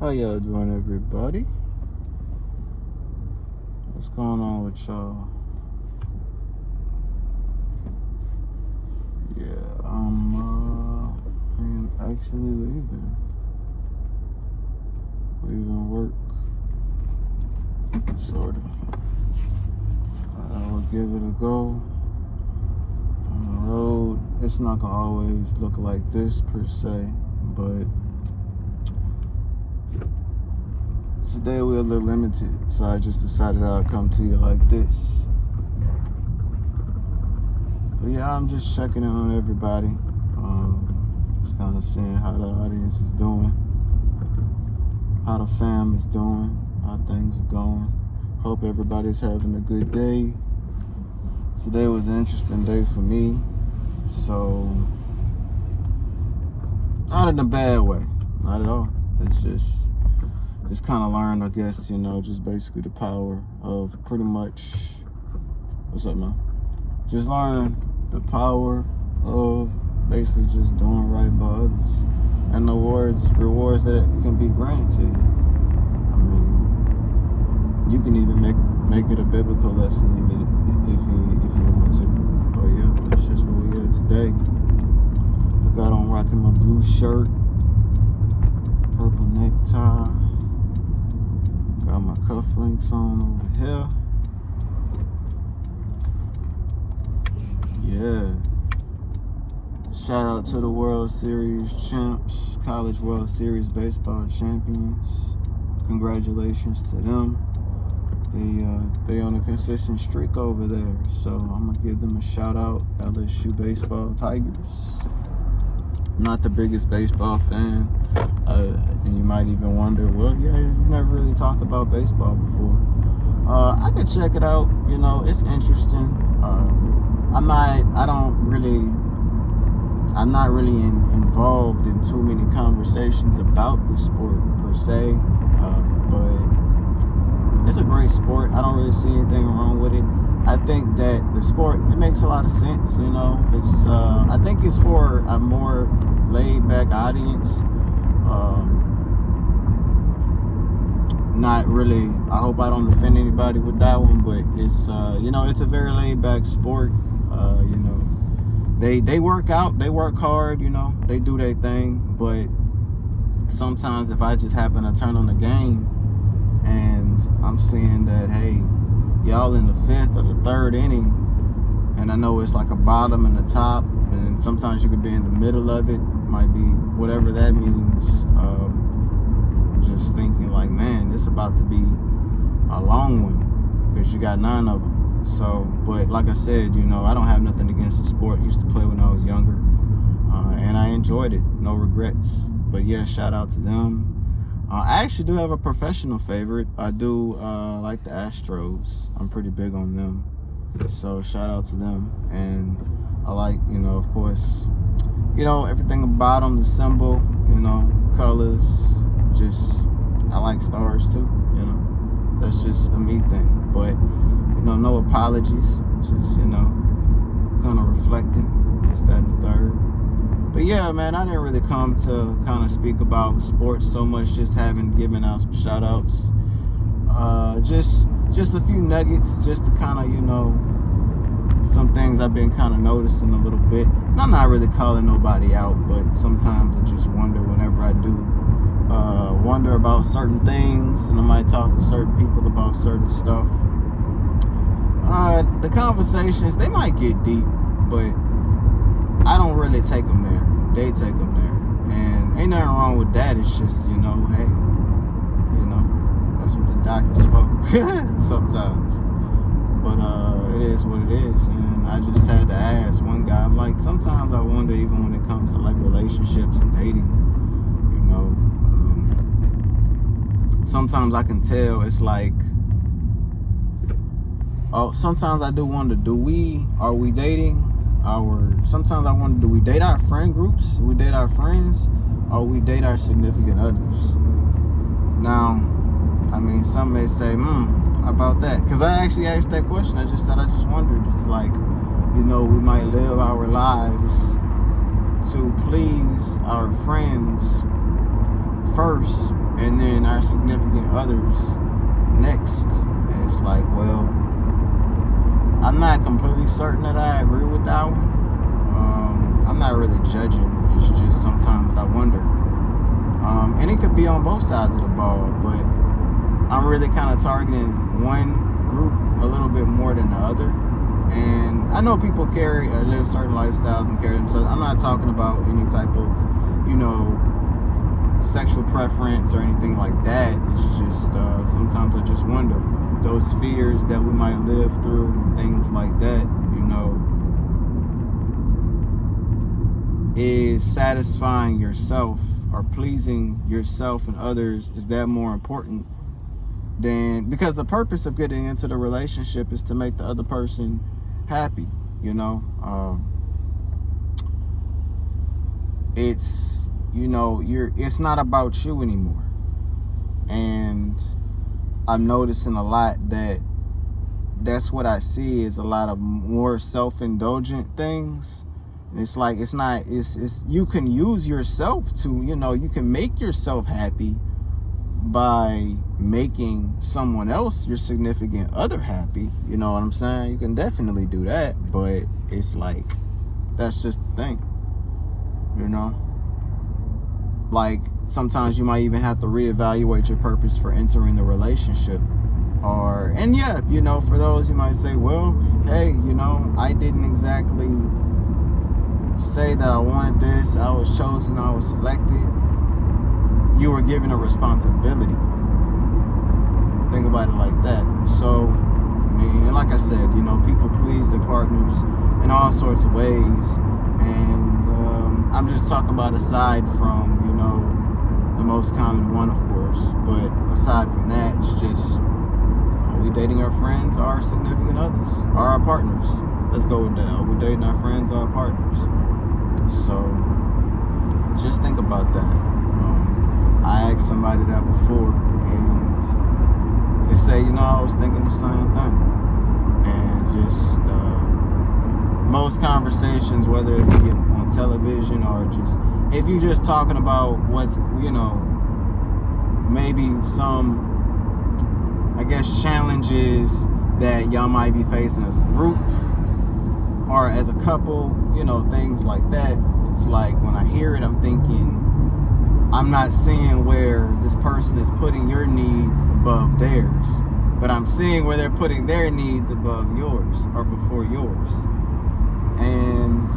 How y'all doing, everybody? What's going on with y'all? Yeah, I am actually leaving work, sort of. I will give it a go. On the road, it's not gonna always look like this per se, but today we're a little limited, so I just decided I'd come to you like this. But yeah, I'm just checking in on everybody. Just kind of seeing how the audience is doing, how the fam is doing, how things are going. Hope everybody's having a good day. Today was an interesting day for me. So, not in a bad way, not at all. It's just kind of learned, I guess, just basically the power of pretty much, what's up, man? Just learn the power of basically just doing right by others and the rewards that can be granted to you. I mean, you can even make it a biblical lesson even if you want to. But yeah, that's just where we are today. I got on rocking my blue shirt, purple necktie. Got my cufflinks on over here. Yeah. Shout out to the World Series champs, College World Series baseball champions. Congratulations to them. They on a consistent streak over there. So I'm gonna give them a shout out. LSU baseball Tigers. Not the biggest baseball fan. And you might even wonder, well, yeah, you've never really talked about baseball before. I could check it out. It's interesting. I'm not really involved in too many conversations about the sport per se, but it's a great sport. I don't really see anything wrong with it. I think that the sport, it makes a lot of sense. It's I think it's for a more laid-back audience. Not really. I hope I don't offend anybody with that one, but it's it's a very laid-back sport. They work out, they work hard, they do their thing, but sometimes if I just happen to turn on the game and I'm seeing that, hey, y'all in the 5th or the 3rd inning, and I know it's like a bottom and a top, and sometimes you could be in the middle of it, might be whatever that means. I'm just thinking like, man, it's about to be a long one because you got 9 of them. So, but like I said, I don't have nothing against the sport. Used to play when I was younger, and I enjoyed it. No regrets. But yeah, shout out to them. I actually do have a professional favorite. I do like the Astros. I'm pretty big on them. So shout out to them. And I like, of course, everything about them, the symbol, colors. I like stars too. That's just a me thing. But no apologies, just, kind of reflecting, this, that, and the third. But yeah, man, I didn't really come to kind of speak about sports so much, just giving out some shout outs. Just a few nuggets, just to kind of, some things I've been kind of noticing a little bit. And I'm not really calling nobody out, but sometimes I just wonder whenever I do wonder about certain things, and I might talk to certain people about certain stuff. The conversations, they might get deep, but I don't really take them there. They take them there. And ain't nothing wrong with that. It's just, hey, that's what the doc is for sometimes. But it is what it is. And I just had to ask one guy, I'm like, sometimes I wonder, even when it comes to like relationships and dating, sometimes I can tell it's like, sometimes I do wonder, are we dating sometimes I wonder, do we date our friend groups? Do we date our friends? Or we date our significant others? Now, I mean, some may say, how about that? Because I actually asked that question. I just wondered. It's like, we might live our lives to please our friends first and then our significant others next. And it's like, well, I'm not completely certain that I agree with that one. I'm not really judging. It's just sometimes I wonder. And it could be on both sides of the ball, but I'm really kind of targeting one group a little bit more than the other. And I know people live certain lifestyles and carry themselves. I'm not talking about any type of, sexual preference or anything like that. It's just sometimes I just wonder those fears that we might live through and things like that, is satisfying yourself or pleasing yourself and others, is that more important than, because the purpose of getting into the relationship is to make the other person happy, it's it's not about you anymore. And I'm noticing a lot that's what I see is a lot of more self-indulgent things. And it's like, it's you can use yourself to, you can make yourself happy by making someone else, your significant other, happy. You know what I'm saying? You can definitely do that, but it's like, that's just the thing, Like, sometimes you might even have to reevaluate your purpose for entering the relationship. For those, you might say, well, hey, I didn't exactly say that I wanted this. I was chosen, I was selected. You were given a responsibility. Think about it like that. So, and like I said, people please their partners in all sorts of ways. And I'm just talking about aside from, the most common one, of course. But aside from that, it's just, are we dating our friends, our significant others, or our partners? Let's go with that. Are we dating our friends or our partners? So, just think about that. I asked somebody that before, and they say, I was thinking the same thing. And just most conversations, whether it be on television or just, if you're just talking about what's, maybe some, challenges that y'all might be facing as a group or as a couple, things like that. It's like, when I hear it, I'm thinking, I'm not seeing where this person is putting your needs above theirs, but I'm seeing where they're putting their needs above yours or before yours. And,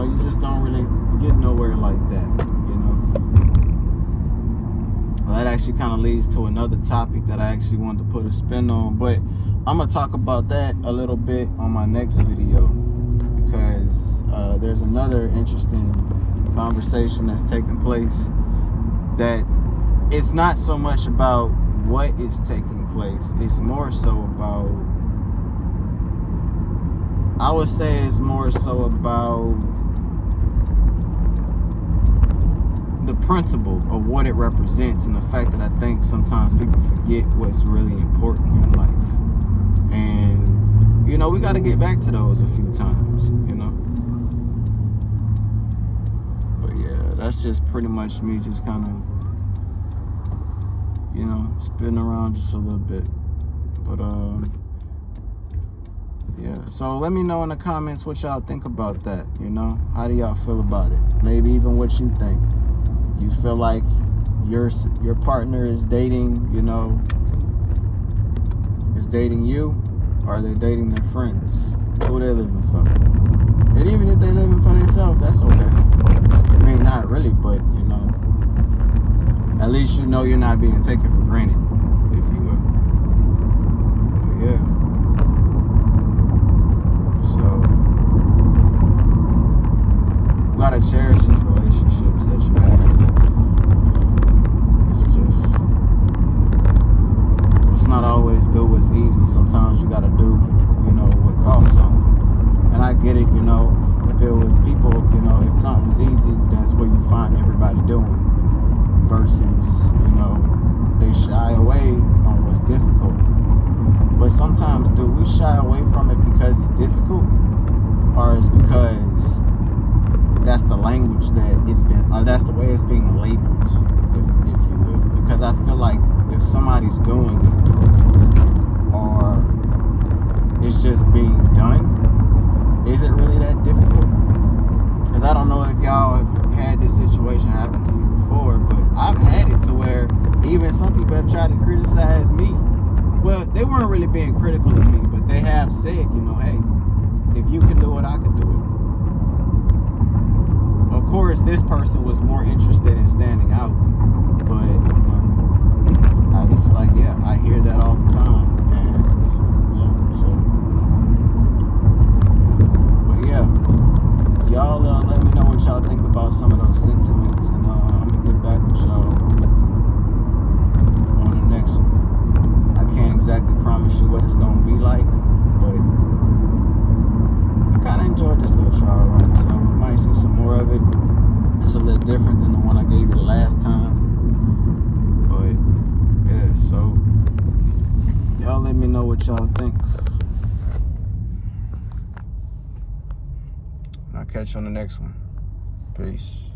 you just don't really get nowhere like that, Well, that actually kind of leads to another topic that I actually wanted to put a spin on, but I'm going to talk about that a little bit on my next video, because there's another interesting conversation that's taking place that it's not so much about what is taking place, it's more so about, I would say it's more so about the principle of what it represents, and the fact that I think sometimes people forget what's really important in life. And we got to get back to those a few times, But yeah, that's just pretty much me just kind of, spinning around just a little bit. But yeah, so let me know in the comments what y'all think about that, How do y'all feel about it? Maybe even what you think. You feel like your partner is dating, is dating you, or are they dating their friends? Who they living for? And even if they living for themselves, that's okay. I mean, not really, but, at least you're not being taken for granted, if you will. But yeah. So, you gotta cherish these relationships that you have. It's not always do what's easy. Sometimes you gotta do, what costs something. And I get it, if it was people, if something was easy, that's what you find everybody doing. Versus, they shy away from what's difficult. But sometimes, do we shy away from it because it's difficult? Or it's because that's the language that it's been, or that's the way it's being labeled, sometimes I feel like if somebody's doing it or it's just being done, is it really that difficult? Because I don't know if y'all have had this situation happen to you before, but I've had it to where even some people have tried to criticize me. Well, they weren't really being critical of me, but they have said, you know, hey, if you can do it, I can do it. Of course, this person was more interested in standing out, but, you know, I was just like, yeah, I hear that all the time. And, yeah, so, but yeah, y'all let me know what y'all think about some of those sentiments, and I'm going to get back with y'all on the next one. I can't exactly promise you what it's going to be like, but I kind of enjoyed this little trial run, so we might see some more of it. It's a little different than the one I gave you the last time, but yeah, so y'all let me know what y'all think. I'll catch you on the next one. Peace.